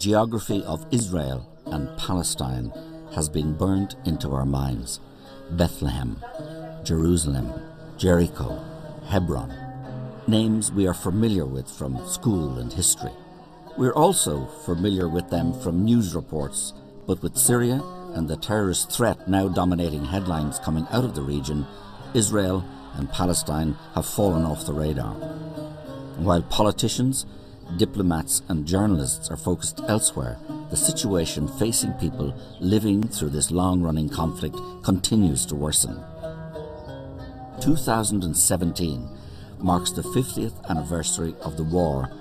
Geography of Israel and Palestine has been burnt into our minds. Bethlehem, Jerusalem, Jericho, Hebron. Names we are familiar with from school and history. We're also familiar with them from news reports, but with Syria and the terrorist threat now dominating headlines coming out of the region, Israel and Palestine have fallen off the radar. While politicians, diplomats and journalists are focused elsewhere, the situation facing people living through this long-running conflict continues to worsen. 2017 marks the 50th anniversary of the war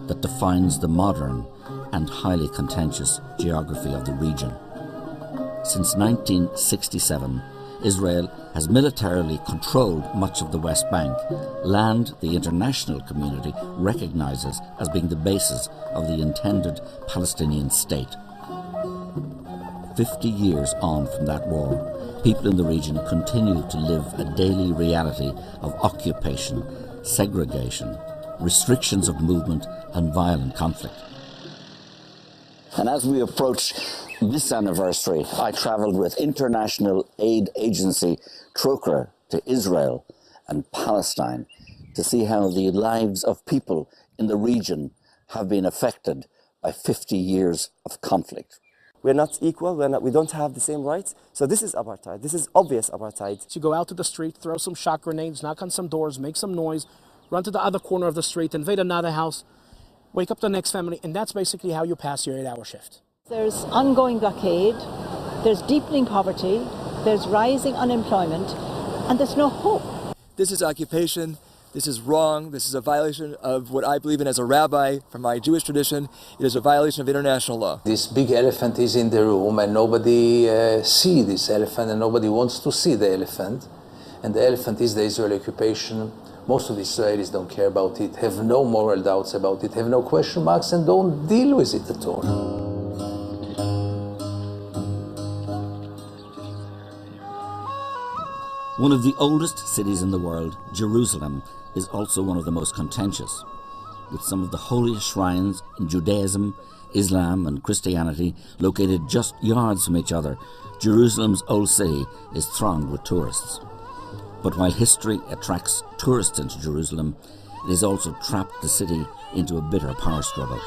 that defines the modern and highly contentious geography of the region. Since 1967, Israel has militarily controlled much of the West Bank, land the international community recognizes as being the basis of the intended Palestinian state. 50 years on from that war, people in the region continue to live a daily reality of occupation, segregation, restrictions of movement and violent conflict. And as we approach this anniversary, I travelled with international aid agency Troker to Israel and Palestine to see how the lives of people in the region have been affected by 50 years of conflict. We're not equal, we don't have the same rights, so this is apartheid. This is obvious apartheid. You go out to the street, throw some shot grenades, knock on some doors, make some noise, run to the other corner of the street, invade another house, wake up the next family, and that's basically how you pass your 8-hour shift. There's ongoing blockade, there's deepening poverty, there's rising unemployment, and there's no hope. This is occupation, this is wrong, this is a violation of what I believe in as a rabbi from my Jewish tradition. It is a violation of international law. This big elephant is in the room and nobody sees this elephant and nobody wants to see the elephant. And the elephant is the Israeli occupation. Most of the Israelis don't care about it, have no moral doubts about it, have no question marks and don't deal with it at all. One of the oldest cities in the world, Jerusalem, is also one of the most contentious. With some of the holiest shrines in Judaism, Islam and Christianity located just yards from each other, Jerusalem's old city is thronged with tourists. But while history attracts tourists into Jerusalem, it has also trapped the city into a bitter power struggle.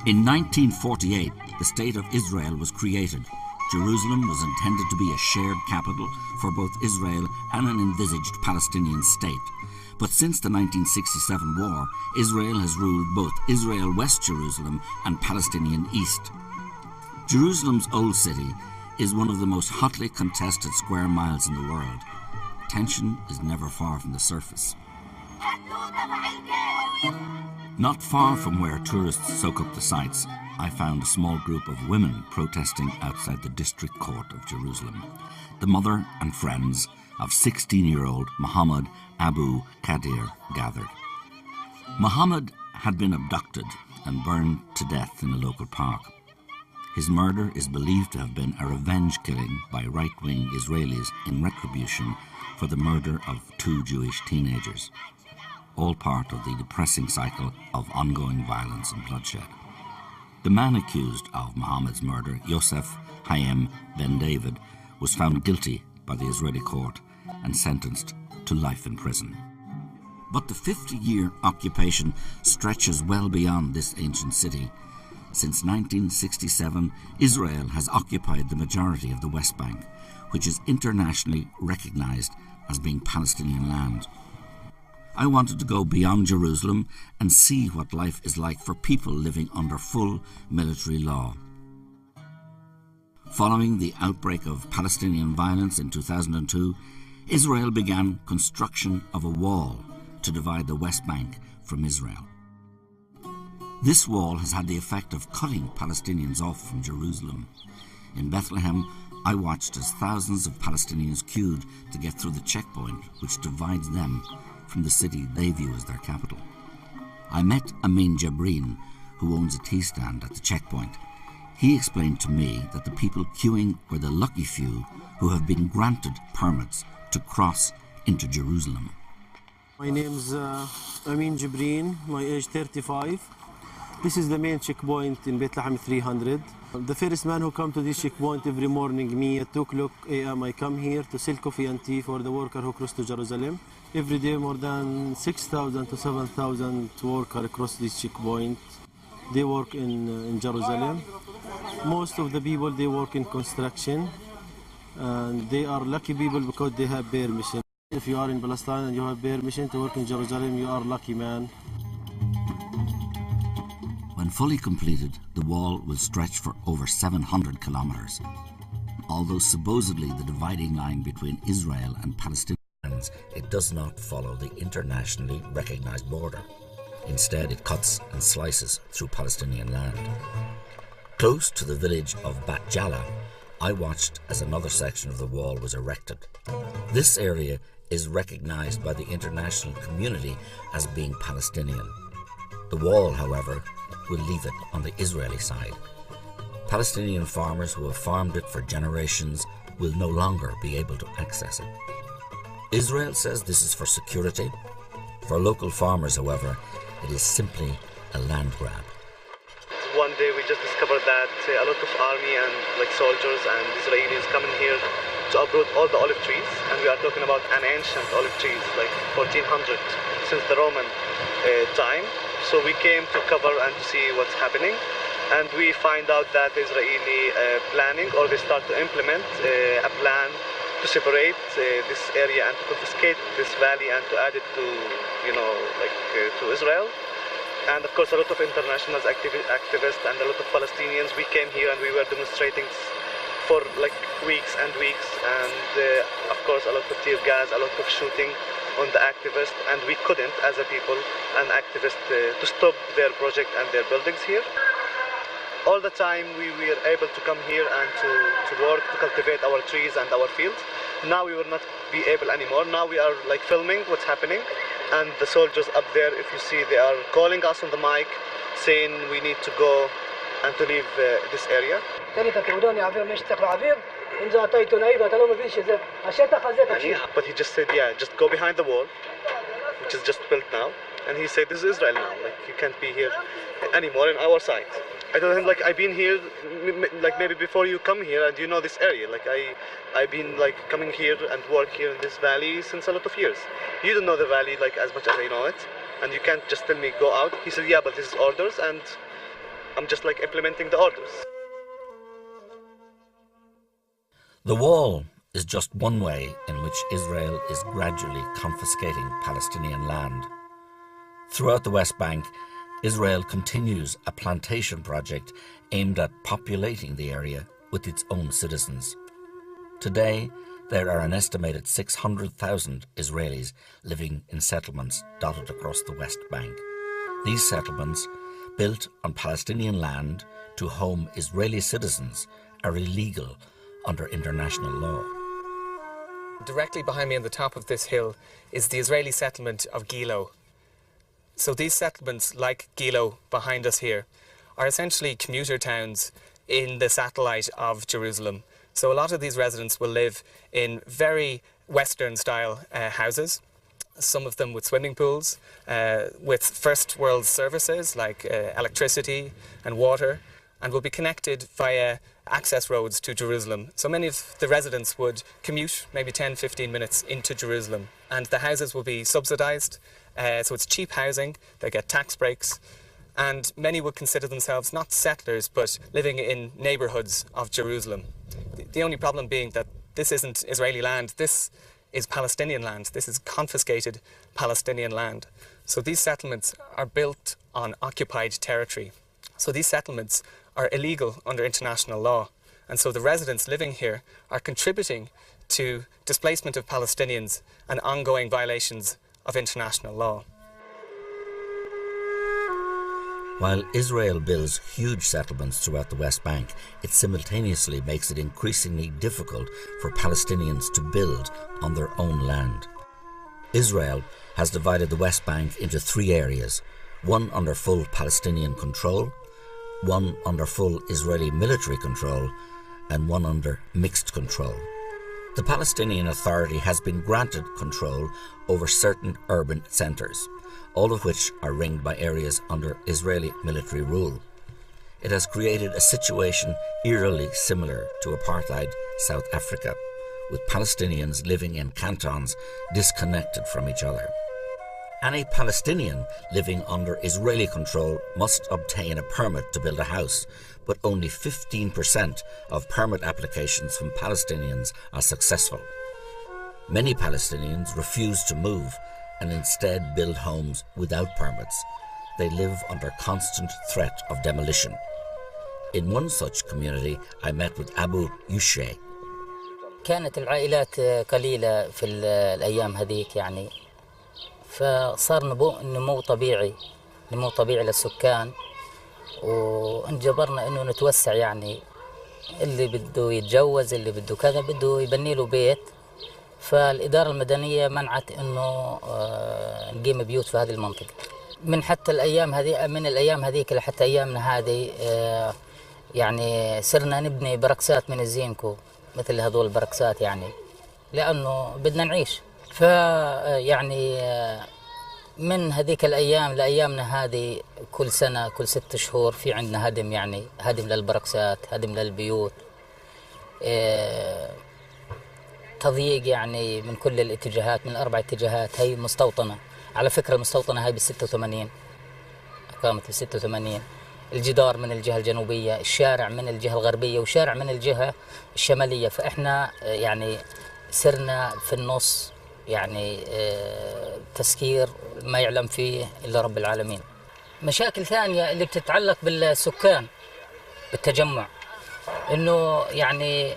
In 1948, the State of Israel was created. Jerusalem was intended to be a shared capital for both Israel and an envisaged Palestinian state. But since the 1967 war, Israel has ruled both Israel West Jerusalem and Palestinian East. Jerusalem's old city is one of the most hotly contested square miles in the world. Tension is never far from the surface. Not far from where tourists soak up the sights, I found a small group of women protesting outside the district court of Jerusalem. The mother and friends of 16-year-old Mohammed Abu Qadir gathered. Mohammed had been abducted and burned to death in a local park. His murder is believed to have been a revenge killing by right-wing Israelis in retribution for the murder of 2 Jewish teenagers, all part of the depressing cycle of ongoing violence and bloodshed. The man accused of Mohammed's murder, Yosef Hayem Ben David, was found guilty by the Israeli court and sentenced to life in prison. But the 50-year occupation stretches well beyond this ancient city. Since 1967, Israel has occupied the majority of the West Bank, which is internationally recognized as being Palestinian land. I wanted to go beyond Jerusalem and see what life is like for people living under full military law. Following the outbreak of Palestinian violence in 2002, Israel began construction of a wall to divide the West Bank from Israel. This wall has had the effect of cutting Palestinians off from Jerusalem. In Bethlehem, I watched as thousands of Palestinians queued to get through the checkpoint which divides them from the city they view as their capital. I met Amin Jabreen, who owns a tea stand at the checkpoint. He explained to me that the people queuing were the lucky few who have been granted permits to cross into Jerusalem. My name's Amin Jabreen, my age 35. This is the main checkpoint in Beit Lahem 300. The first man who come to this checkpoint every morning, me at 2 o'clock a.m. I come here to sell coffee and tea for the worker who cross to Jerusalem. Every day more than 6,000 to 7,000 workers across this checkpoint. They work in Jerusalem. Most of the people, they work in construction. And they are lucky people because they have permission. If you are in Palestine and you have permission to work in Jerusalem, you are lucky, man. When fully completed, the wall will stretch for over 700 kilometers. Although supposedly the dividing line between Israel and Palestinians, it does not follow the internationally recognized border. Instead, it cuts and slices through Palestinian land. Close to the village of Bat Jala, I watched as another section of the wall was erected. This area is recognized by the international community as being Palestinian. The wall, however, will leave it on the Israeli side. Palestinian farmers who have farmed it for generations will no longer be able to access it. Israel says this is for security. For local farmers, however, it is simply a land grab. One day we just discovered that a lot of army and soldiers and Israelis coming here to uproot all the olive trees, and we are talking about an ancient olive trees, like 1400, since the Roman time. So we came to cover and to see what's happening, and we find out that the Israeli planning, or they start to implement a plan to separate this area and to confiscate this valley and to add it to, to Israel. And of course, a lot of international activists and a lot of Palestinians, we came here and we were demonstrating for weeks and weeks, and of course a lot of tear gas, a lot of shooting on the activists, and we couldn't, as a people and activists, to stop their project and their buildings here. All the time we were able to come here and to work, to cultivate our trees and our fields. Now we will not be able anymore. Now we are filming what's happening, and the soldiers up there, if you see, they are calling us on the mic, saying we need to go and to leave this area. But he just said, yeah, just go behind the wall, which is just built now. And he said, this is Israel now, you can't be here anymore in our side. I told him, I've been here, maybe before you come here, and you know this area. I've been coming here and work here in this valley since a lot of years. You don't know the valley as much as I know it, and you can't just tell me go out. He said, yeah, but this is orders, and I'm just implementing the orders. The wall is just one way in which Israel is gradually confiscating Palestinian land. Throughout the West Bank, Israel continues a plantation project aimed at populating the area with its own citizens. Today, there are an estimated 600,000 Israelis living in settlements dotted across the West Bank. These settlements, built on Palestinian land to home Israeli citizens, are illegal under international law. Directly behind me on the top of this hill is the Israeli settlement of Gilo. So these settlements, like Gilo behind us here, are essentially commuter towns in the satellite of Jerusalem. So a lot of these residents will live in very Western-style houses, some of them with swimming pools, with first world services like electricity and water, and will be connected via access roads to Jerusalem. So many of the residents would commute maybe 10-15 minutes into Jerusalem, and the houses will be subsidized. So it's cheap housing, they get tax breaks, and many would consider themselves not settlers but living in neighborhoods of Jerusalem. The only problem being that this isn't Israeli land, this is Palestinian land, this is confiscated Palestinian land. So these settlements are built on occupied territory. So these settlements are illegal under international law, and so the residents living here are contributing to displacement of Palestinians and ongoing violations of international law. While Israel builds huge settlements throughout the West Bank, it simultaneously makes it increasingly difficult for Palestinians to build on their own land. Israel has divided the West Bank into 3 areas, one under full Palestinian control, one under full Israeli military control, and one under mixed control. The Palestinian Authority has been granted control over certain urban centres, all of which are ringed by areas under Israeli military rule. It has created a situation eerily similar to apartheid South Africa, with Palestinians living in cantons disconnected from each other. Any Palestinian living under Israeli control must obtain a permit to build a house, but only 15% of permit applications from Palestinians are successful. Many Palestinians refuse to move and instead build homes without permits. They live under constant threat of demolition. In one such community, I met with Abu Yushe. كانت العائلات قليلة في الأيام هذيك يعني فصار نمو طبيعي للسكان وانجبرنا إنه نتوسع يعني اللي بده يتجوز اللي بده كذا بده يبني له بيت فالإدارة المدنية منعت إنه نقيم بيوت في هذه المنطقة من حتى الأيام هذه من الأيام هذيك لحتى أيامنا هذه يعني صرنا نبني بركسات من الزينكو مثل هذول البركسات يعني لأنه بدنا نعيش فيعني من هذيك الأيام لأيامنا هذه كل سنة كل 6 شهور في عندنا هدم يعني هدم للبركسات هدم للبيوت تضييق يعني من كل الاتجاهات من ال4 اتجاهات هي مستوطنة على فكرة المستوطنة هاي بال86 قامت بال86 الجدار من الجهة الجنوبية الشارع من الجهة الغربية وشارع من الجهة الشمالية فإحنا يعني سرنا في النص يعني تسكير ما يعلم فيه إلا رب العالمين مشاكل ثانية اللي بتتعلق بالسكان بالتجمع إنه يعني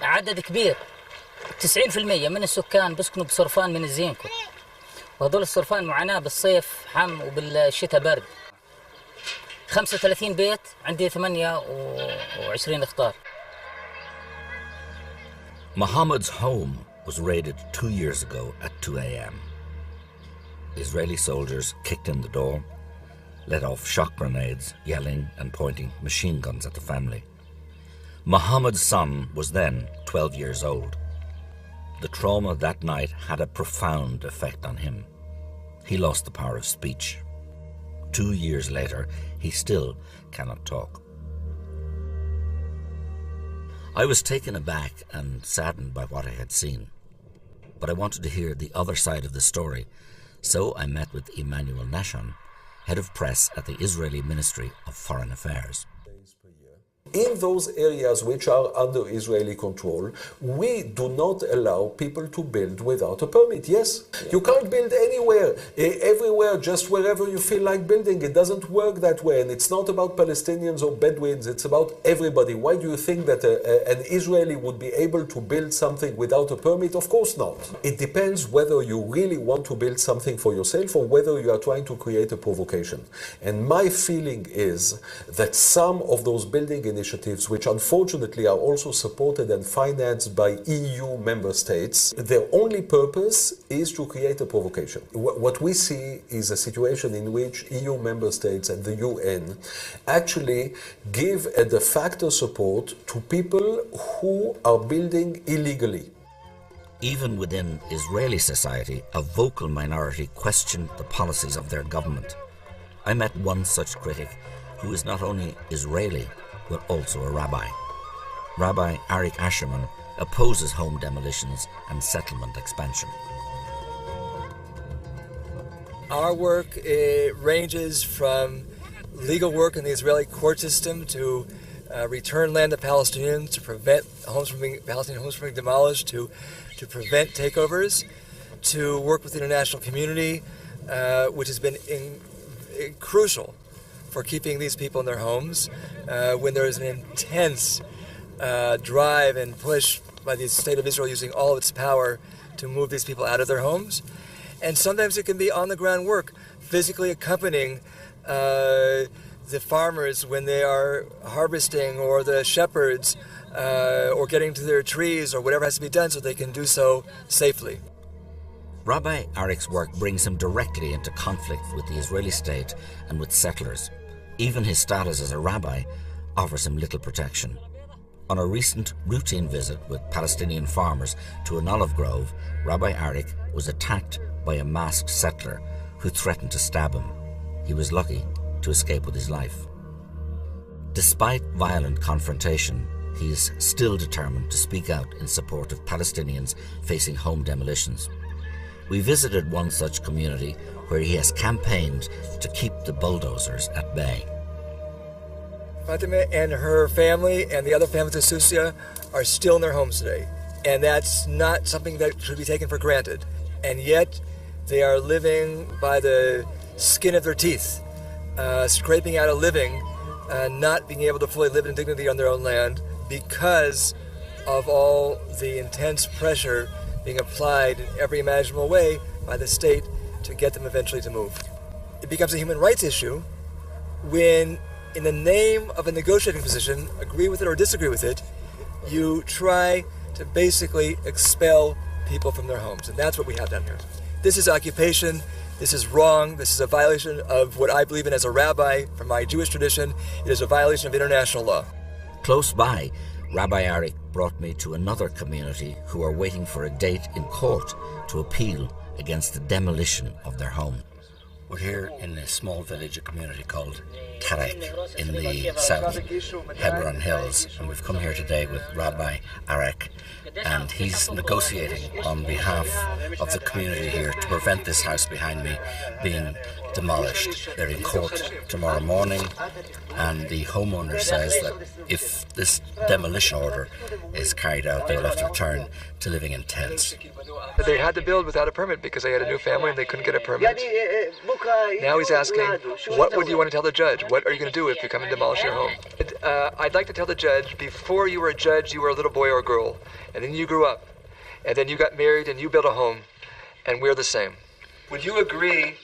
عدد كبير 90% من السكان بيسكنوا بصرفان من الزينكو وهذول الصرفان معاناة بالصيف حم وبالشتاء برد 35 بيت عندي 28 اختار. Mohammed's home was raided 2 years ago at 2 a.m. Israeli soldiers kicked in the door, let off shock grenades, yelling and pointing machine guns at the family. Mohammed's son was then 12 years old. The trauma that night had a profound effect on him. He lost the power of speech. 2 years later, he still cannot talk. I was taken aback and saddened by what I had seen, but I wanted to hear the other side of the story, so I met with Emmanuel Nashon, head of press at the Israeli Ministry of Foreign Affairs. In those areas which are under Israeli control, we do not allow people to build without a permit. Yes, you can't build anywhere, everywhere, just wherever you feel like building. It doesn't work that way, and it's not about Palestinians or Bedouins, it's about everybody. Why do you think that an Israeli would be able to build something without a permit? Of course not. It depends whether you really want to build something for yourself or whether you are trying to create a provocation. And my feeling is that some of those building initiatives, which unfortunately are also supported and financed by EU member states, their only purpose is to create a provocation. What we see is a situation in which EU member states and the UN actually give a de facto support to people who are building illegally. Even within Israeli society, a vocal minority questioned the policies of their government. I met one such critic who is not only Israeli, but also a rabbi. Rabbi Arik Asherman opposes home demolitions and settlement expansion. Our work ranges from legal work in the Israeli court system to return land to Palestinians, to prevent Palestinian homes from being demolished, to prevent takeovers, to work with the international community, which has been crucial for keeping these people in their homes when there is an intense drive and push by the state of Israel using all of its power to move these people out of their homes. And sometimes it can be on the ground work, physically accompanying the farmers when they are harvesting, or the shepherds, or getting to their trees, or whatever has to be done so they can do so safely. Rabbi Arik's work brings him directly into conflict with the Israeli state and with settlers. Even his status as a rabbi offers him little protection. On a recent routine visit with Palestinian farmers to an olive grove, Rabbi Arik was attacked by a masked settler who threatened to stab him. He was lucky to escape with his life. Despite violent confrontation, he is still determined to speak out in support of Palestinians facing home demolitions. We visited one such community where he has campaigned to keep the bulldozers at bay. Fatima and her family and the other families of Susia are still in their homes today. And that's not something that should be taken for granted. And yet, they are living by the skin of their teeth, scraping out a living, not being able to fully live in dignity on their own land because of all the intense pressure being applied in every imaginable way by the state to get them eventually to move. It becomes a human rights issue when, in the name of a negotiating position, agree with it or disagree with it, you try to basically expel people from their homes. And that's what we have done here. This is occupation. This is wrong. This is a violation of what I believe in as a rabbi from my Jewish tradition. It is a violation of international law. Close by, Rabbi Arik brought me to another community who are waiting for a date in court to appeal against the demolition of their home. We're here in a small village, a community called Tarek in the south Hebron Hills, and we've come here today with Rabbi Arik, and he's negotiating on behalf of the community here to prevent this house behind me being demolished. They're in court tomorrow morning, and the homeowner says that if this demolition order is carried out, they'll have to return to living in tents. They had to build without a permit because they had a new family and they couldn't get a permit. Now he's asking, what would you want to tell the judge? What are you going to do if you come and demolish your home? I'd like to tell the judge, before you were a judge, you were a little boy or a girl, and then you grew up, and then you got married and you built a home, and we're the same. Would you agree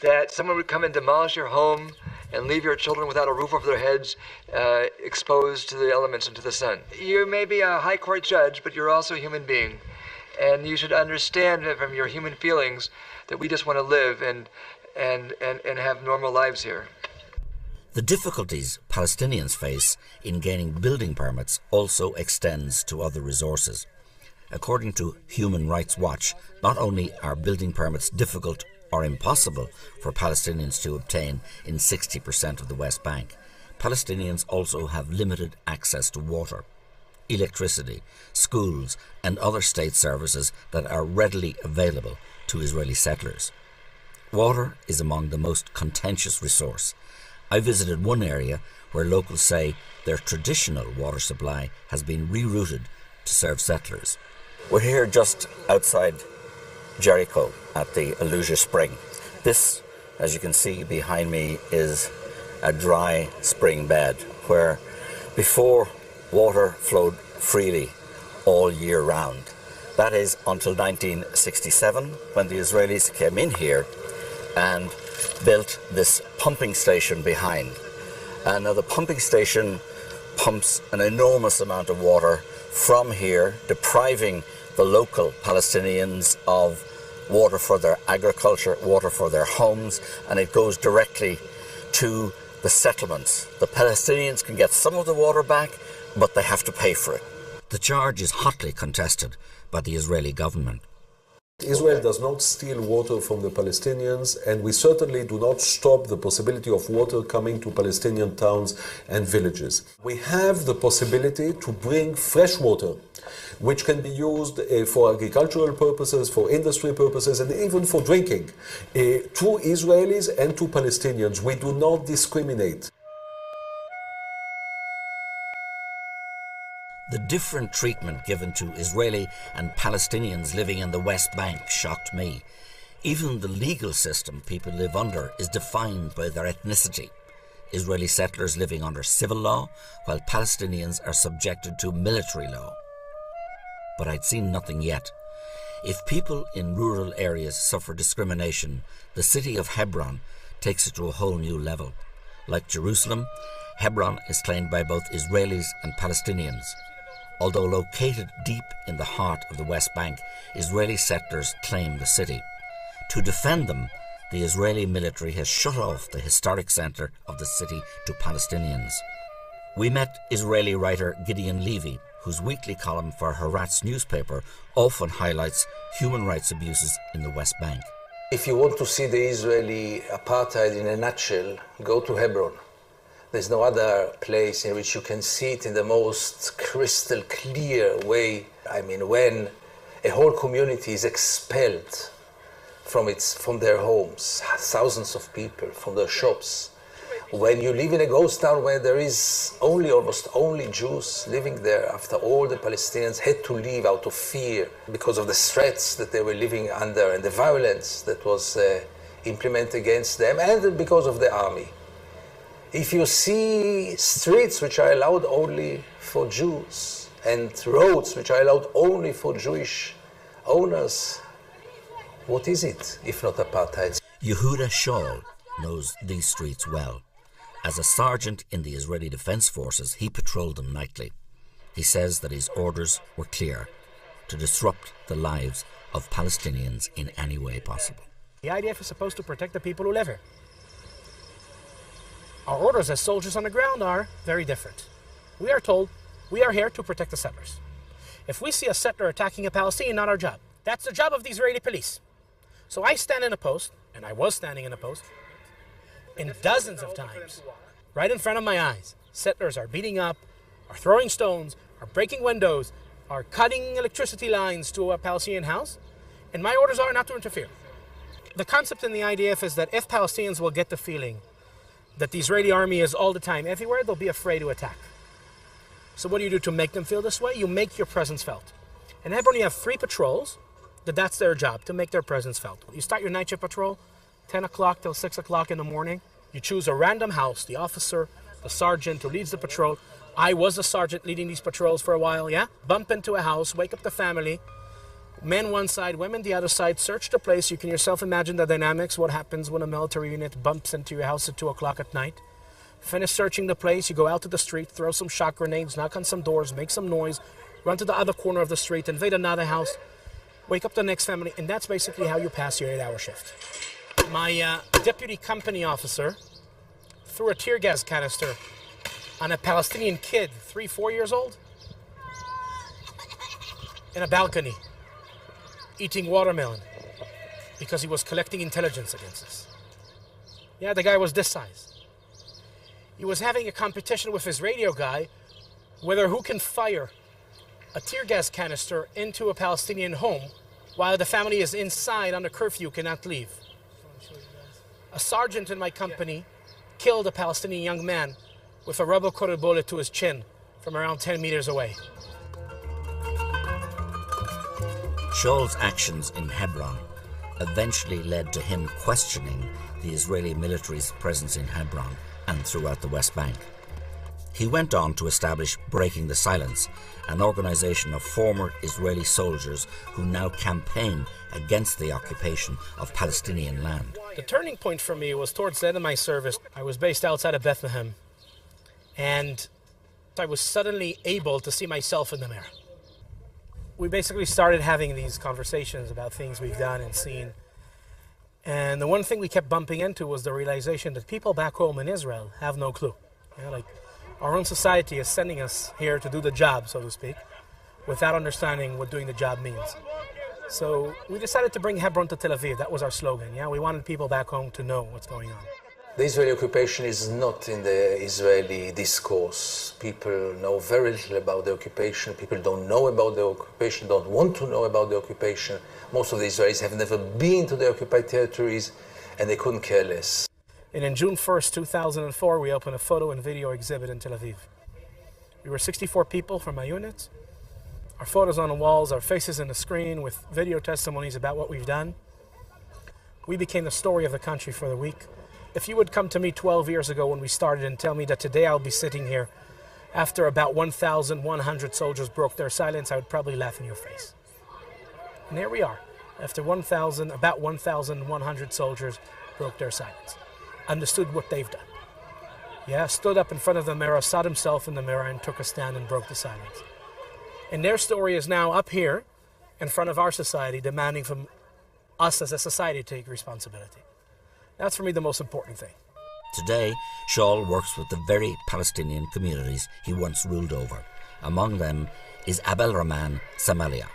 that someone would come and demolish your home and leave your children without a roof over their heads, exposed to the elements and to the sun? You may be a high court judge, but you're also a human being. And you should understand from your human feelings that we just want to live and have normal lives here. The difficulties Palestinians face in gaining building permits also extends to other resources. According to Human Rights Watch, not only are building permits difficult or impossible for Palestinians to obtain in 60% of the West Bank, Palestinians also have limited access to water, electricity, schools and other state services that are readily available to Israeli settlers. Water is among the most contentious resource. I visited one area where locals say their traditional water supply has been rerouted to serve settlers. We're here just outside Jericho at the Aluja Spring. This, as you can see behind me, is a dry spring bed where before water flowed freely all year round. That is until 1967, when the Israelis came in here and built this pumping station behind. And now the pumping station pumps an enormous amount of water from here, depriving the local Palestinians of water for their agriculture, water for their homes, and it goes directly to the settlements. The Palestinians can get some of the water back, but they have to pay for it. The charge is hotly contested by the Israeli government. Israel does not steal water from the Palestinians, and we certainly do not stop the possibility of water coming to Palestinian towns and villages. We have the possibility to bring fresh water, which can be used for agricultural purposes, for industry purposes, and even for drinking, to Israelis and to Palestinians. We do not discriminate. The different treatment given to Israeli and Palestinians living in the West Bank shocked me. Even the legal system people live under is defined by their ethnicity. Israeli settlers living under civil law, while Palestinians are subjected to military law. But I'd seen nothing yet. If people in rural areas suffer discrimination, the city of Hebron takes it to a whole new level. Like Jerusalem, Hebron is claimed by both Israelis and Palestinians. Although located deep in the heart of the West Bank, Israeli settlers claim the city. To defend them, the Israeli military has shut off the historic centre of the city to Palestinians. We met Israeli writer Gideon Levy, whose weekly column for Haaretz newspaper often highlights human rights abuses in the West Bank. If you want to see the Israeli apartheid in a nutshell, go to Hebron. There's no other place in which you can see it in the most crystal clear way. I mean, when a whole community is expelled from their homes, thousands of people, from their shops. When you live in a ghost town where there is almost only Jews living there after all the Palestinians had to leave out of fear because of the threats that they were living under and the violence that was implemented against them, and because of the army. If you see streets which are allowed only for Jews and roads which are allowed only for Jewish owners, what is it if not apartheid? Yehuda Shaul knows these streets well. As a sergeant in the Israeli Defense Forces, he patrolled them nightly. He says that his orders were clear: to disrupt the lives of Palestinians in any way possible. The IDF is supposed to protect the people who live here. Our orders as soldiers on the ground are very different. We are told we are here to protect the settlers. If we see a settler attacking a Palestinian, not our job. That's the job of the Israeli police. So I stand in a post, and I was standing in a post, and dozens of times, right in front of my eyes, settlers are beating up, are throwing stones, are breaking windows, are cutting electricity lines to a Palestinian house, and my orders are not to interfere. The concept in the IDF is that if Palestinians will get the feeling that the Israeli army is all the time everywhere, they'll be afraid to attack. So what do you do to make them feel this way? You make your presence felt. In Hebron, you have 3 patrols, that's their job, to make their presence felt. You start your night shift patrol, 10 o'clock till 6 o'clock in the morning. You choose a random house, the officer, the sergeant who leads the patrol. I was a sergeant leading these patrols for a while, yeah? Bump into a house, wake up the family, men one side, women the other side, search the place. You can yourself imagine the dynamics, what happens when a military unit bumps into your house at 2 o'clock at night. Finish searching the place, you go out to the street, throw some shock grenades, knock on some doors, make some noise, run to the other corner of the street, invade another house, wake up the next family, and that's basically how you pass your 8-hour shift. My deputy company officer threw a tear gas canister on a Palestinian kid, 3-4 years old, in a balcony, eating watermelon, because he was collecting intelligence against us. Yeah, the guy was this size. He was having a competition with his radio guy whether who can fire a tear gas canister into a Palestinian home while the family is inside under curfew, cannot leave. A sergeant in my company killed a Palestinian young man with a rubber-coated bullet to his chin from around 10 meters away. Shaul's actions in Hebron eventually led to him questioning the Israeli military's presence in Hebron and throughout the West Bank. He went on to establish Breaking the Silence, an organization of former Israeli soldiers who now campaign against the occupation of Palestinian land. The turning point for me was towards the end of my service. I was based outside of Bethlehem, and I was suddenly able to see myself in the mirror. We basically started having these conversations about things we've done and seen. And the one thing we kept bumping into was the realization that people back home in Israel have no clue. You know, like, our own society is sending us here to do the job, so to speak, without understanding what doing the job means. So we decided to bring Hebron to Tel Aviv. That was our slogan. Yeah, we wanted people back home to know what's going on. The Israeli occupation is not in the Israeli discourse. People know very little about the occupation. People don't know about the occupation, don't want to know about the occupation. Most of the Israelis have never been to the occupied territories, and they couldn't care less. And in June 1st, 2004, we opened a photo and video exhibit in Tel Aviv. We were 64 people from my unit. Our photos on the walls, our faces on the screen with video testimonies about what we've done. We became the story of the country for the week. If you would come to me 12 years ago when we started and tell me that today I'll be sitting here after about 1,100 soldiers broke their silence, I would probably laugh in your face. And here we are, after about 1,100 soldiers broke their silence, understood what they've done. Yeah, stood up in front of the mirror, saw himself in the mirror, and took a stand and broke the silence. And their story is now up here in front of our society, demanding from us as a society to take responsibility. That's for me the most important thing. Today, Shaul works with the very Palestinian communities he once ruled over. Among them is Abel Rahman Samalia.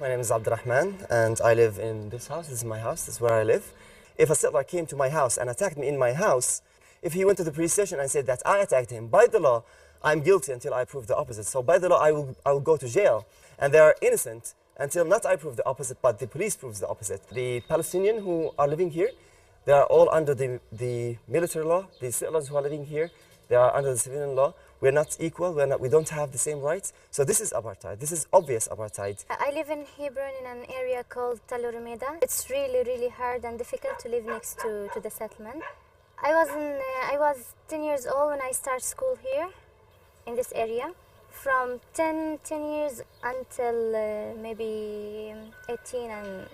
My name is Abdurrahman, and I live in this house. This is my house. This is where I live. If a settler came to my house and attacked me in my house, if he went to the police station and said that I attacked him, by the law, I'm guilty until I prove the opposite. So by the law, I will go to jail. And they are innocent until not I prove the opposite, but the police proves the opposite. The Palestinians who are living here, they are all under the military law. The settlers who are living here, they are under the civilian law. We're not equal. We don't have the same rights. So this is apartheid. This is obvious apartheid. I live in Hebron in an area called Tal Rumeda. It's really, really hard and difficult to live next to the settlement. I was 10 years old when I started school here in this area. From 10 years until maybe 18, and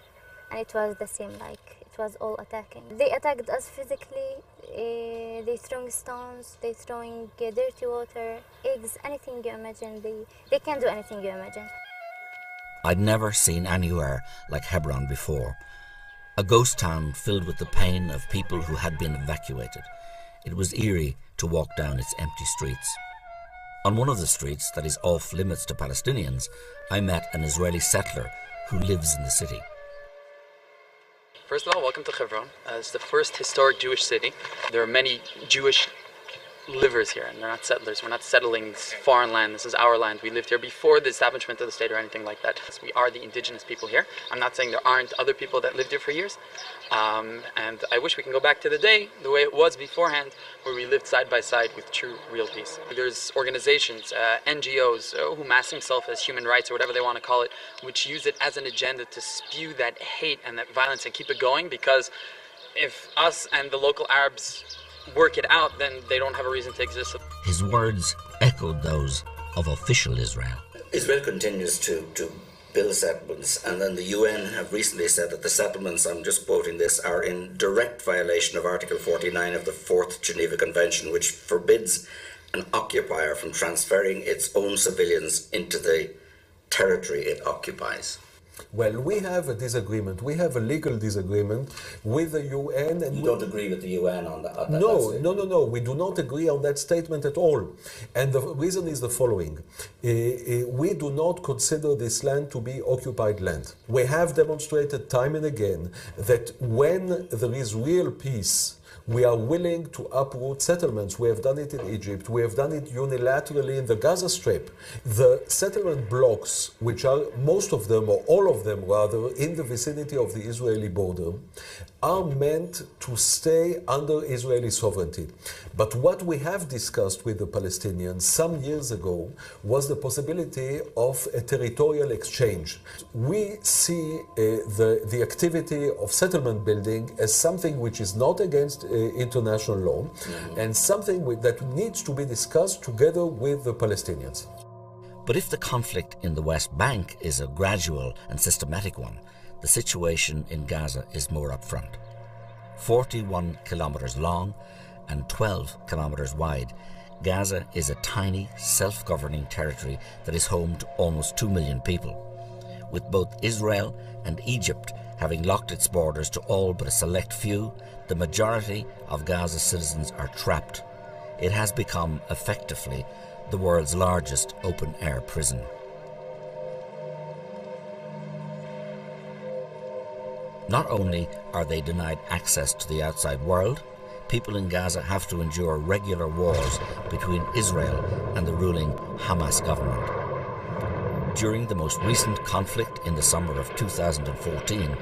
it was the same, like it was all attacking. They attacked us physically, they throwing stones, they throwing dirty water, eggs, anything you imagine. They can do anything you imagine. I'd never seen anywhere like Hebron before. A ghost town filled with the pain of people who had been evacuated. It was eerie to walk down its empty streets. On one of the streets that is off limits to Palestinians, I met an Israeli settler who lives in the city. First of all, welcome to Hebron. It's the first historic Jewish city. There are many Jewish livers here, and they're not settlers. We're not settling foreign land. This is our land. We lived here before the establishment of the state or anything like that. So we are the indigenous people here. I'm not saying there aren't other people that lived here for years. And I wish we can go back to the day, the way it was beforehand, where we lived side by side with true, real peace. There's organizations, NGOs, who mask themselves as human rights or whatever they want to call it, which use it as an agenda to spew that hate and that violence and keep it going, because if us and the local Arabs work it out, then they don't have a reason to exist. His words echoed those of official Israel. Israel continues to build settlements, and then the UN have recently said that the settlements, I'm just quoting this, are in direct violation of Article 49 of the 4th Geneva Convention, which forbids an occupier from transferring its own civilians into the territory it occupies. Well, we have a disagreement. We have a legal disagreement with the UN. And you don't agree with the UN on that? No. We do not agree on that statement at all. And the reason is the following. We do not consider this land to be occupied land. We have demonstrated time and again that when there is real peace, we are willing to uproot settlements. We have done it in Egypt. We have done it unilaterally in the Gaza Strip. The settlement blocks, which are most of them, or all of them rather, in the vicinity of the Israeli border, are meant to stay under Israeli sovereignty. But what we have discussed with the Palestinians some years ago was the possibility of a territorial exchange. We see the activity of settlement building as something which is not against international law, and something that needs to be discussed together with the Palestinians. But if the conflict in the West Bank is a gradual and systematic one, the situation in Gaza is more upfront. 41 kilometers long and 12 kilometers wide, Gaza is a tiny, self-governing territory that is home to almost 2 million people. With both Israel and Egypt having locked its borders to all but a select few, the majority of Gaza's citizens are trapped. It has become, effectively, the world's largest open-air prison. Not only are they denied access to the outside world, people in Gaza have to endure regular wars between Israel and the ruling Hamas government. During the most recent conflict in the summer of 2014,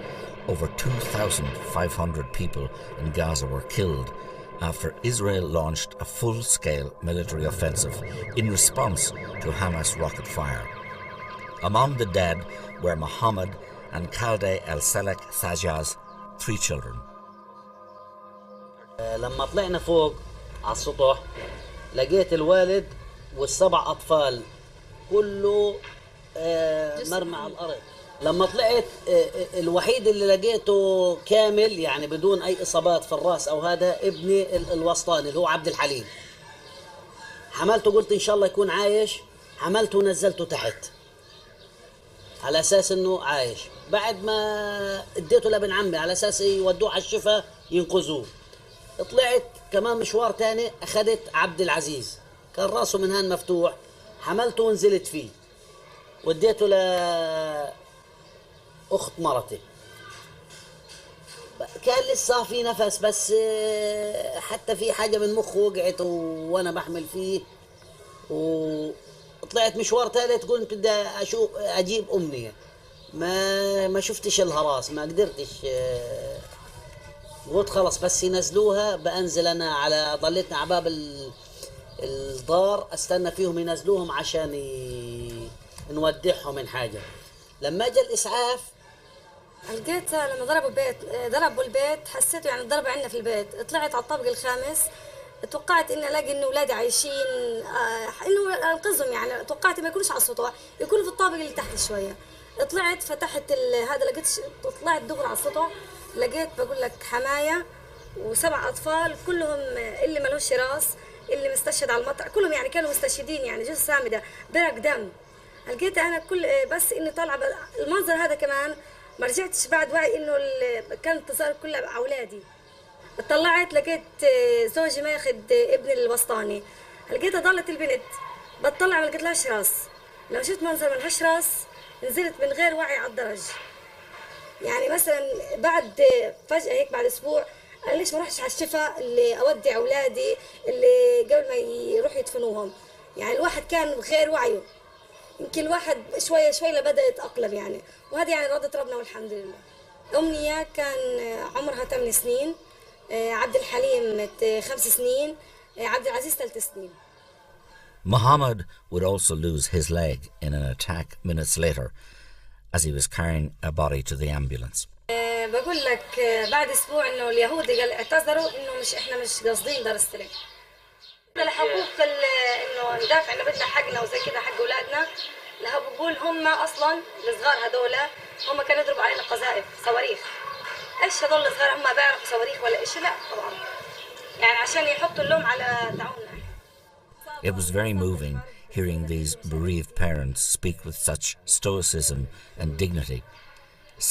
over 2,500 people in Gaza were killed after Israel launched a full-scale military offensive in response to Hamas rocket fire. Among the dead were Mohammed and Khalde El-Selek Sajaz, 3 children. لما طلعنا فوق على السطح لقيت الوالد وال7 أطفال كله مرمى على الأرض. لما طلعت الوحيد اللي لقيته كامل يعني بدون أي إصابات في الرأس أو هذا ابني الوسطاني اللي هو عبد الحليم. حملته قلت إن شاء الله يكون عايش، حملته ونزلته تحت على أساس إنه عايش. بعد ما اديته لابن عمي على أساس يودوه على الشفا ينقذوه. طلعت كمان مشوار تاني، أخذت عبد العزيز كان راسه من هان مفتوح، حملته ونزلت فيه وديته لأخت مرتي. كان لسه في نفس بس حتى في حاجة من مخه وقعت وأنا بحمل فيه. وطلعت مشوار ثالث، قلت بدي أجيب أمي، ما شفتش الهراس، ما قدرتش. قلت خلص بس ينزلوها بأنزل أنا على ضليتنا على باب الدار استنى فيهم ينزلوهم عشان نودعهم من حاجة. لما جاء الإسعاف لقيت لما ضربوا البيت حسيته يعني ضرب عندنا في البيت. طلعت على الطابق الخامس، توقعت اني الاقي انه اولادي عايشين، انه انقذهم، يعني توقعت ما يكونوش على السطوع، يكونوا في الطابق اللي تحت شويه. طلعت فتحت هذا، لقيت طلعت دغري على السطوع، لقيت بقول لك حمايه و7 اطفال كلهم اللي ملوش راس، اللي مستشهد على المطعم، كلهم يعني كانوا مستشهدين، يعني جثث سامده برق دم. لقيت انا كل بس اني طالعه المنظر هذا كمان ما رجعتش بعد وعي انه كان التصارف كله اولادي. طلعت لقيت زوجي ماخذ ابني الوسطاني، لقيتها ضلت البنت بتطلع ما لقيتلهاش راس. لما شفت منظر ما لهاش راس نزلت من غير وعي على الدرج. يعني مثلا بعد فجأة هيك بعد اسبوع قال ليش ما رحتش على الشفاء اللي اودع اولادي اللي قبل ما يروحوا يدفنوهم. يعني الواحد كان بغير وعيه، يمكن الواحد شويه شويه لبدا يتاقلم يعني، وهذه يعني رضا ربنا والحمد لله. امنيه كان عمرها 8 سنين، عبد الحليم 5 سنين، عبد العزيز 3 سنين. Mohammed would also lose his leg in an attack minutes later as he was carrying a body to the ambulance. بقول لك بعد اسبوع انه اليهود اعتذروا انه احنا مش قاصدين دار السلام. الحقوق انه ندافع انه بدنا حقنا وزي كذا حق اولادنا. لها بقول هم اصلا الصغار هذول هم كانوا يضربوا علينا قذائف صواريخ. ايش هذول الصغار هم بيعرفوا صواريخ ولا ايش؟ لا طبعا، يعني عشان يحطوا اللوم على تعاوننا. It was very moving hearing these bereaved parents speak with such stoicism and dignity.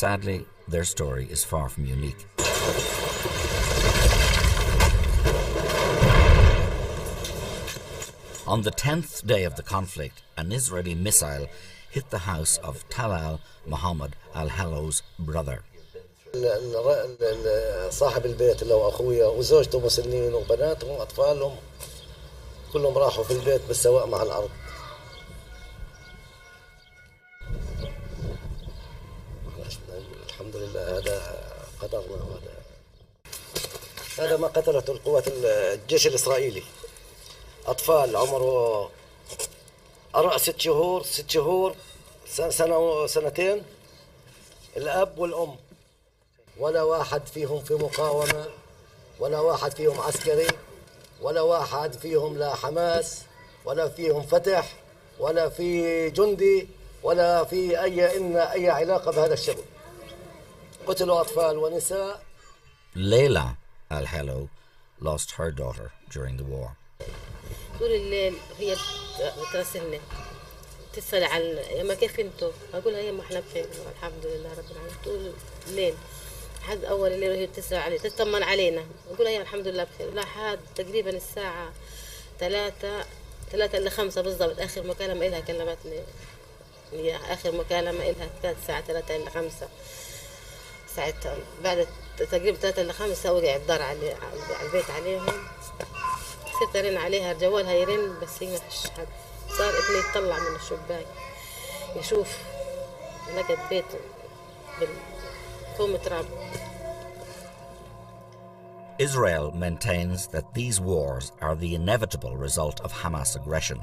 Sadly, their story is far from unique. On the 10th day of the conflict, an Israeli missile hit the house of Talal Mohammed al-Hallow's brother. صاحب البيت اللي هو أخويا وزوجته مسنين وبناتهم وأطفالهم كلهم راحوا في البيت بالسواء مع الأرض. الحمد لله هذا قدرنا، هذا ما قتلته القوات الجيش الإسرائيلي. أطفال عمره 6 شهور سنة وسنتين، الأب والأم، ولا واحد فيهم في مقاومة، ولا واحد فيهم عسكري، ولا واحد فيهم لا حماس، ولا فيهم فتح، ولا في جندي، ولا في أي علاقة بهذا الشغل. قتلوا أطفال ونساء. Layla al-Hallow lost her daughter during the war. طول الليل هي بتراسلني، تسأل عن يما كيف انتوا؟ اقول لها يما احنا بخير الحمد لله رب العالمين. طول الليل لحد اول الليل وهي بتسأل علي، تطمن علينا، اقول لها يا الحمد لله بخير. لحد تقريبا الساعة 3 إلا 5 بالضبط آخر مكالمة إلها كلمتني. هي آخر مكالمة إلها كانت الساعة 3 إلا 5. ساعتها بعد تقريبا 3 إلا 5 وقع الدار على البيت عليهم. صرت أرن عليها جوالها يرن بس هي ما فيش حد. صار ابني يطلع من الشباك يشوف لقت بيته بالكوم تراب. Israel maintains that these wars are the inevitable result of Hamas aggression.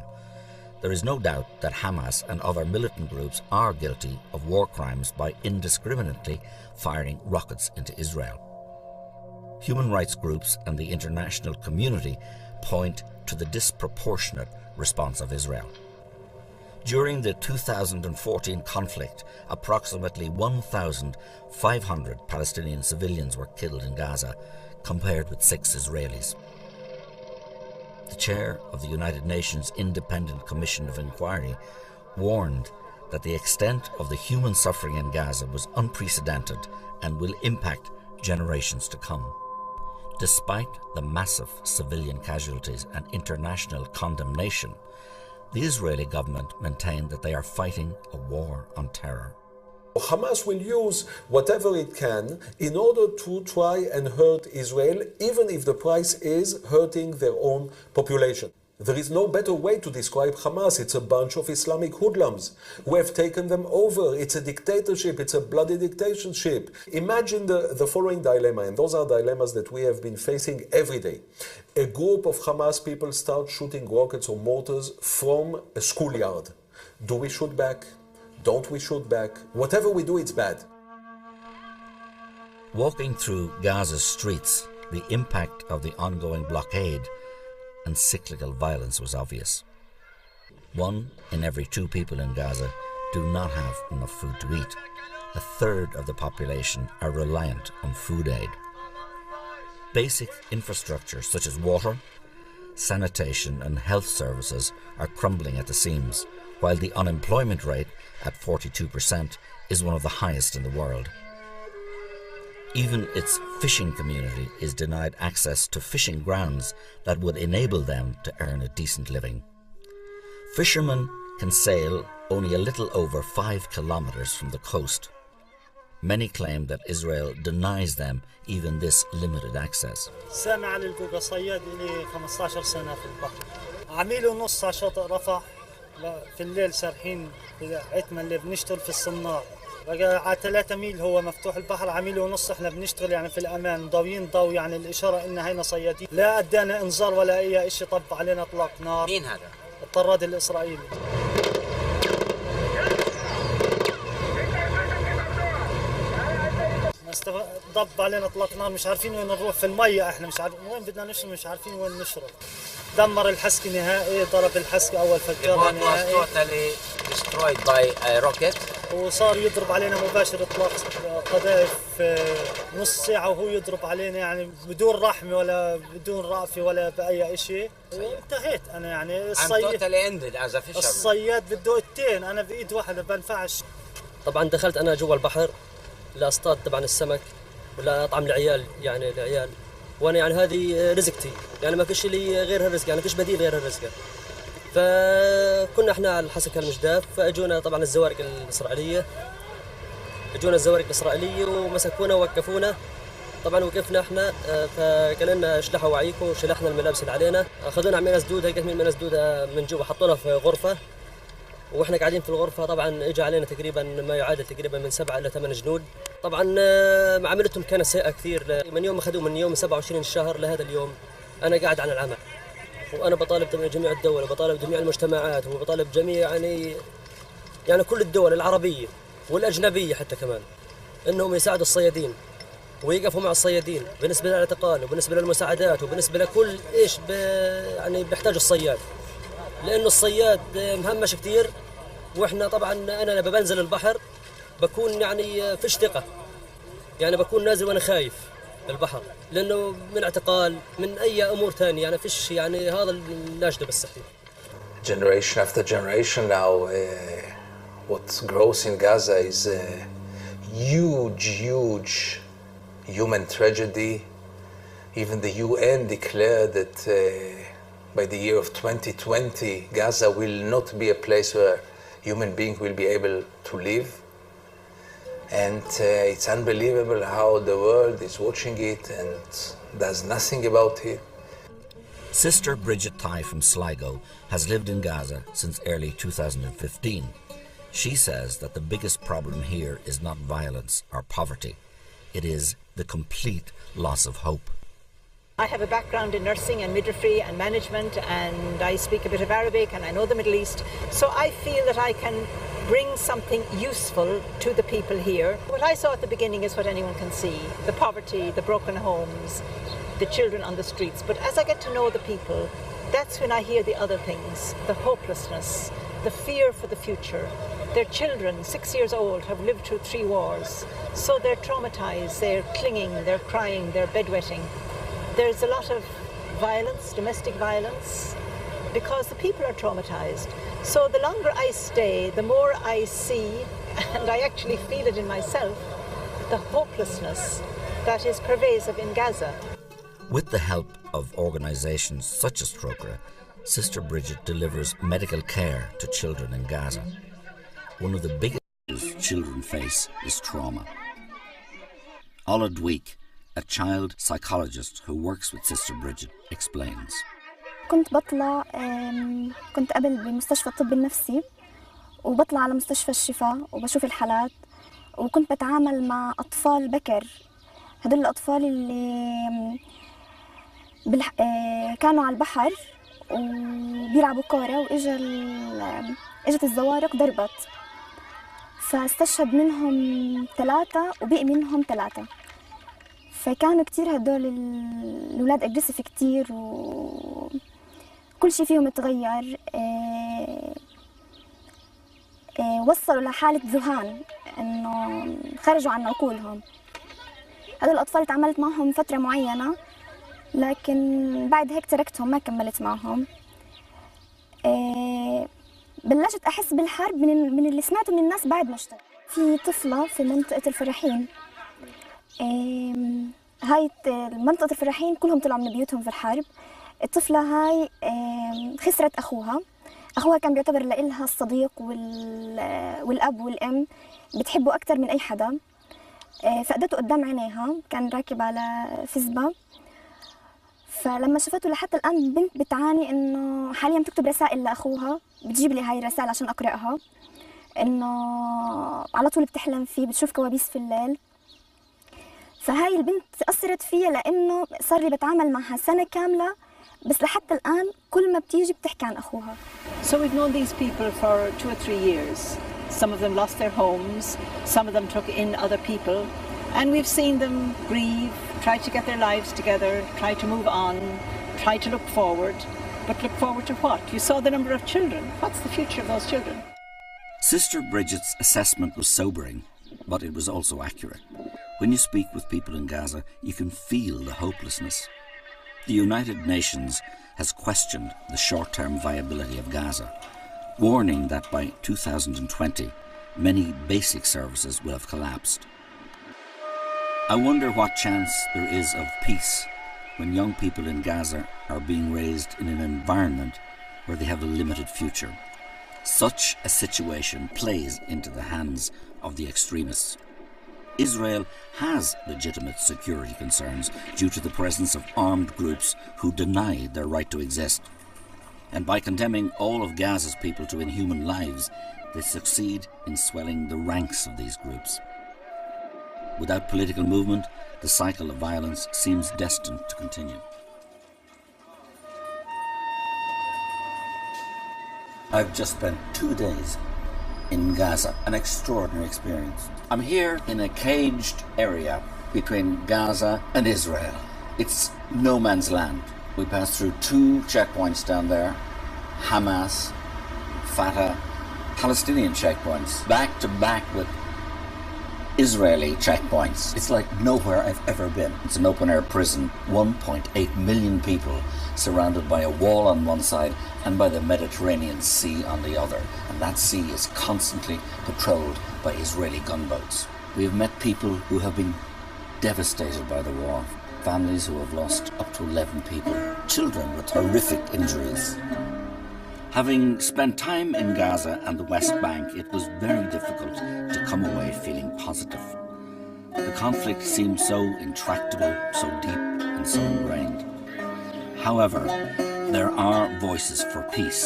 There is no doubt that Hamas and other militant groups are guilty of war crimes by indiscriminately firing rockets into Israel. Human rights groups and the international community point to the disproportionate response of Israel. During the 2014 conflict, approximately 1,500 Palestinian civilians were killed in Gaza, compared with 6 Israelis. The chair of the United Nations Independent Commission of Inquiry warned that the extent of the human suffering in Gaza was unprecedented and will impact generations to come. Despite the massive civilian casualties and international condemnation, the Israeli government maintained that they are fighting a war on terror. Hamas will use whatever it can in order to try and hurt Israel, even if the price is hurting their own population. There is no better way to describe Hamas. It's a bunch of Islamic hoodlums who have taken them over. It's a dictatorship. It's a bloody dictatorship. Imagine the following dilemma, and those are dilemmas that we have been facing every day. A group of Hamas people start shooting rockets or mortars from a schoolyard. Do we shoot back? Don't we shoot back? Whatever we do, it's bad. Walking through Gaza's streets, the impact of the ongoing blockade and cyclical violence was obvious. 1 in every 2 people in Gaza do not have enough food to eat. 1/3 of the population are reliant on food aid. Basic infrastructure such as water, sanitation and health services are crumbling at the seams, while the unemployment rate at 42% is one of the highest in the world. Even its fishing community is denied access to fishing grounds that would enable them to earn a decent living. Fishermen can sail only a little over 5 kilometers from the coast. Many claim that Israel denies them even this limited access. سامع عن الجوجا صياد لي 15 سنة في البحر. عميل ونص على شاطئ رفح في الليل سارحين عتمة اللي بنشتغل في الصناع. بقى على 3 ميل هو مفتوح البحر، عميل ونص احنا بنشتغل يعني في الامان، ضاويين ضوء يعني الاشاره ان هينا صيادين، لا ادانا انذار ولا اي شيء، طب علينا اطلاق نار. مين هذا؟ الطراد الاسرائيلي. ضب علينا اطلاق نار، مش عارفين وين نروح في الميه، احنا مش عارفين وين بدنا نشرب، مش عارفين وين نشرب. دمر الحسكه نهائي، ضرب الحسكه اول فجار نهائي. destroyed by a rocket. وصار يضرب علينا مباشر اطلاق قذائف نص ساعه وهو يضرب علينا يعني بدون رحمه ولا بدون رأفه ولا باي شيء. وانتهيت انا يعني الصياد بده ايدتين، انا بايد واحده بنفعش. طبعا دخلت انا جوا البحر لاصطاد طبعا السمك ولا اطعم العيال، يعني العيال، وانا يعني هذه رزقتي، يعني ما فيش لي غير هالرزق، يعني فيش بديل غير الرزق. فكنا احنا على الحسكه المجداف، فاجونا طبعا الزوارق الاسرائيليه، ومسكونا ووقفونا. طبعا وقفنا احنا، فقال لنا اشلحوا وعيكم، وشلحنا الملابس اللي علينا، اخذونا عملنا سدوده، قسمين من سدوده من جوا، حطونا في غرفه، واحنا قاعدين في الغرفه طبعا اجى علينا تقريبا ما يعادل تقريبا من 7 إلى 8 جنود. طبعا معاملتهم كانت سيئه كثير، من يوم اخذوه من يوم 27 الشهر لهذا اليوم انا قاعد عن العمل، وانا بطالب جميع الدول وبطالب جميع المجتمعات وبطالب جميع يعني كل الدول العربيه والاجنبيه حتى كمان انهم يساعدوا الصيادين ويقفوا مع الصيادين بالنسبه للاعتقال وبالنسبه للمساعدات وبالنسبه لكل ايش يعني بيحتاجوا الصياد، لانه الصياد مهمش كثير. واحنا طبعا انا لما بنزل البحر بكون يعني فيش ثقه، يعني بكون نازل وانا خايف البحر، لانه من اعتقال من اي امور ثانيه، يعني فيش يعني هذا الناشده بالصحيح. Generation after generation now, what grows in Gaza is a huge human tragedy. Even the UN declared that by the year of 2020, Gaza will not be a place where human beings will be able to live. And it's unbelievable how the world is watching it and does nothing about it. Sister Bridget Ty from Sligo has lived in Gaza since early 2015. She says that the biggest problem here is not violence or poverty. It is the complete loss of hope. I have a background in nursing and midwifery and management, and I speak a bit of Arabic and I know the Middle East, so I feel that I can bring something useful to the people here. What I saw at the beginning is what anyone can see: the poverty, the broken homes, the children on the streets. But as I get to know the people, that's when I hear the other things: the hopelessness, the fear for the future. Their children, 6 years old, have lived through 3 wars, so they're traumatized, they're clinging, they're crying, they're bedwetting. There's a lot of violence, domestic violence, because the people are traumatized. So the longer I stay, the more I see, and I actually feel it in myself, the hopelessness that is pervasive in Gaza. With the help of organisations such as Trócaire, Sister Bridget delivers medical care to children in Gaza. One of the biggest issues children face is trauma. Ola Dweek, a child psychologist who works with Sister Bridget, explains. كنت قبل بمستشفى الطب النفسي وبطلع على مستشفى الشفاء وبشوف الحالات وكنت بتعامل مع أطفال بكر. هدول الأطفال اللي كانوا على البحر وبيلعبوا كورة اجت الزوارق ضربت فاستشهد منهم 3 وبقي منهم 3. فكانوا كتير هدول الأولاد أجريسيف كتير وكل شيء فيهم تغير. وصلوا لحالة ذهان إنه خرجوا عن عقولهم. هدول الأطفال تعاملت معهم فترة معينة لكن بعد هيك تركتهم ما كملت معهم. بلشت أحس بالحرب من اللي سمعته من الناس بعد ما اشتغلت. في طفلة في منطقة الفراحين. هاي منطقة الفراحين كلهم طلعوا من بيوتهم في الحرب. الطفلة هاي خسرت أخوها. أخوها كان بيعتبر لإلها الصديق والأب والأم بتحبه أكتر من أي حدا. فقدته قدام عينيها كان راكب على فزبة. فلما شافته لحتى الآن بنت بتعاني إنه حاليا بتكتب رسائل لأخوها بتجيب لي هاي الرسائل عشان أقرأها. إنه على طول بتحلم فيه بتشوف كوابيس في الليل. فهاي البنت أثرت فيها لأنه صار لي بتعامل معها سنة كاملة بس لحتى الآن كل ما بتيجي بتحكي عن أخوها. So we've known these people for 2 or 3 years. Some of them lost their homes, some of them took in other people, and we've seen them grieve, try to get their lives together, try to move on, try to look forward. But look forward to what? You saw the number of children. What's the future of those children? Sister Bridget's assessment was sobering, but it was also accurate. When you speak with people in Gaza, you can feel the hopelessness. The United Nations has questioned the short-term viability of Gaza, warning that by 2020, many basic services will have collapsed. I wonder what chance there is of peace when young people in Gaza are being raised in an environment where they have a limited future. Such a situation plays into the hands of the extremists. Israel has legitimate security concerns due to the presence of armed groups who deny their right to exist. And by condemning all of Gaza's people to inhuman lives, they succeed in swelling the ranks of these groups. Without political movement, the cycle of violence seems destined to continue. I've just spent 2 days in Gaza, an extraordinary experience. I'm here in a caged area between Gaza and Israel. It's no man's land. We passed through 2 checkpoints down there, Hamas, Fatah, Palestinian checkpoints, back to back with Israeli checkpoints. It's like nowhere I've ever been. It's an open-air prison, 1.8 million people surrounded by a wall on one side and by the Mediterranean Sea on the other. And that sea is constantly patrolled by Israeli gunboats. We have met people who have been devastated by the war, families who have lost up to 11 people, children with horrific injuries. Having spent time in Gaza and the West Bank, it was very difficult to come away feeling positive. The conflict seemed so intractable, so deep and so ingrained. However, there are voices for peace.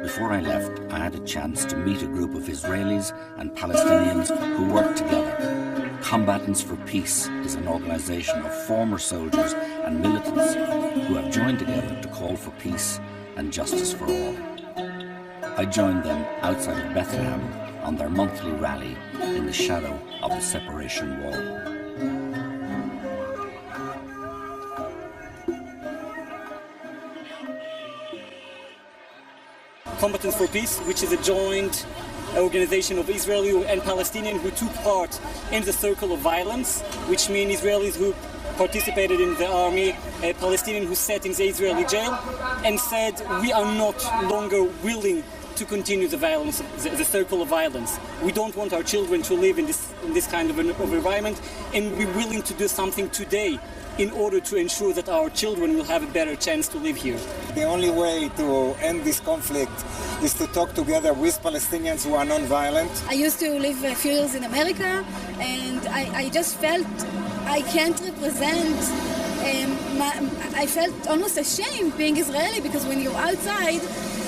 Before I left, I had a chance to meet a group of Israelis and Palestinians who work together. Combatants for Peace is an organization of former soldiers and militants who have joined together to call for peace and justice for all. I joined them outside of Bethlehem on their monthly rally in the shadow of the separation wall. Combatants for Peace, which is a joint organization of Israeli and Palestinian who took part in the circle of violence, which means Israelis who participated in the army, a Palestinian who sat in the Israeli jail and said, we are not longer willing to continue the violence, the circle of violence. We don't want our children to live in this kind of environment, and we're willing to do something today in order to ensure that our children will have a better chance to live here. The only way to end this conflict is to talk together with Palestinians who are non-violent. I used to live a few years in America, and I just felt I can't represent. I felt almost ashamed being Israeli, because when you're outside,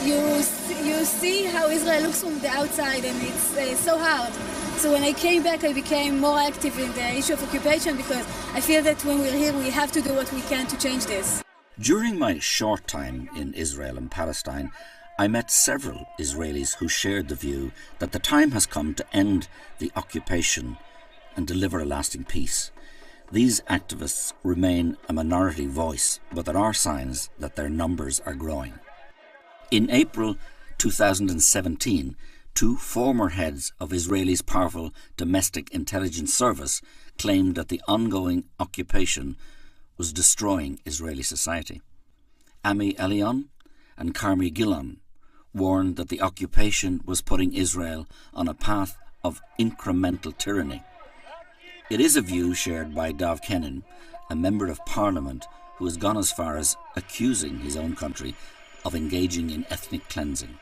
you see how Israel looks from the outside, and it's so hard. So when I came back, I became more active in the issue of occupation, because I feel that when we're here, we have to do what we can to change this. During my short time in Israel and Palestine, I met several Israelis who shared the view that the time has come to end the occupation and deliver a lasting peace. These activists remain a minority voice, but there are signs that their numbers are growing. In April 2017, two former heads of Israel's powerful domestic intelligence service claimed that the ongoing occupation was destroying Israeli society. Ami Elion and Carmi Gilon warned that the occupation was putting Israel on a path of incremental tyranny. It is a view shared by Dav Kenin, a member of parliament who has gone as far as accusing his own country of engaging in ethnic cleansing.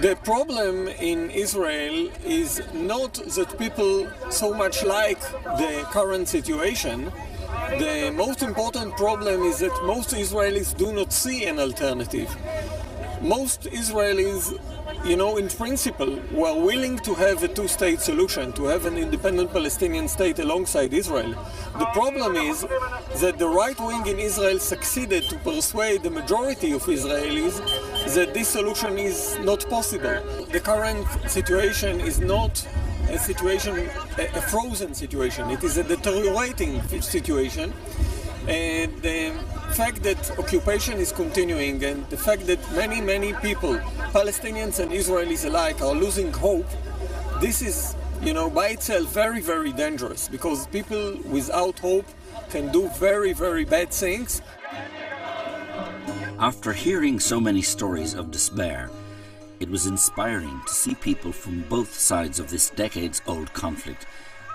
The problem in Israel is not that people so much like the current situation. The most important problem is that most Israelis do not see an alternative. Most Israelis, in principle, were willing to have a two-state solution, to have an independent Palestinian state alongside Israel. The problem is that the right wing in Israel succeeded to persuade the majority of Israelis that this solution is not possible. The current situation is not a situation, a frozen situation. It is a deteriorating situation. And the fact that occupation is continuing, and the fact that many people, Palestinians and Israelis alike, are losing hope, this is, by itself very, very dangerous, because people without hope can do very, very bad things. After hearing so many stories of despair, it was inspiring to see people from both sides of this decades-old conflict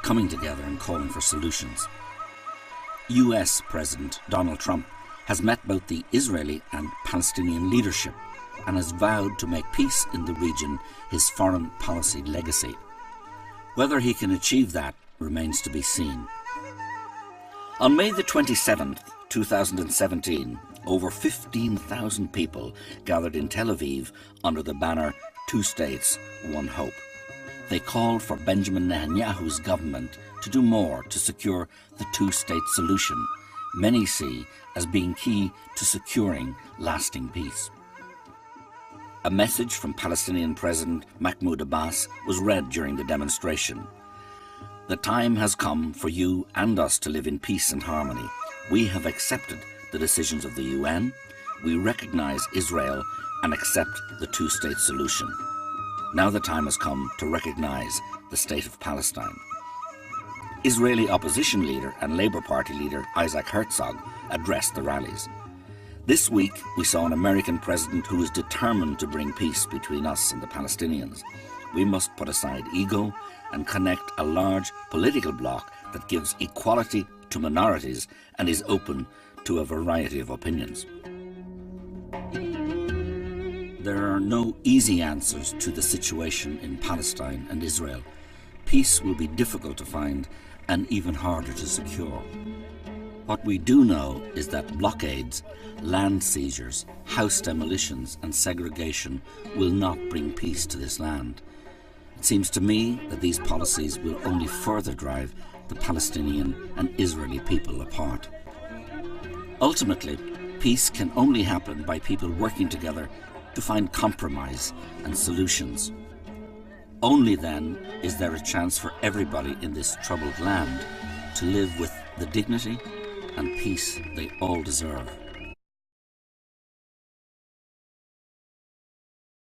coming together and calling for solutions. US President Donald Trump has met both the Israeli and Palestinian leadership and has vowed to make peace in the region his foreign policy legacy. Whether he can achieve that remains to be seen. On May the 27th, 2017, over 15,000 people gathered in Tel Aviv under the banner Two States, One Hope. They called for Benjamin Netanyahu's government to do more to secure the two-state solution many see as being key to securing lasting peace. A message from Palestinian President Mahmoud Abbas was read during the demonstration. The time has come for you and us to live in peace and harmony. We have accepted the decisions of the UN. We recognize Israel and accept the two-state solution. Now the time has come to recognize the state of Palestine. Israeli opposition leader and Labour Party leader Isaac Herzog addressed the rallies. This week, we saw an American president who is determined to bring peace between us and the Palestinians. We must put aside ego and connect a large political bloc that gives equality to minorities and is open to a variety of opinions. There are no easy answers to the situation in Palestine and Israel. Peace will be difficult to find and even harder to secure. What we do know is that blockades, land seizures, house demolitions and segregation will not bring peace to this land. It seems to me that these policies will only further drive the Palestinian and Israeli people apart. Ultimately, peace can only happen by people working together to find compromise and solutions. Only then is there a chance for everybody in this troubled land to live with the dignity and peace they all deserve.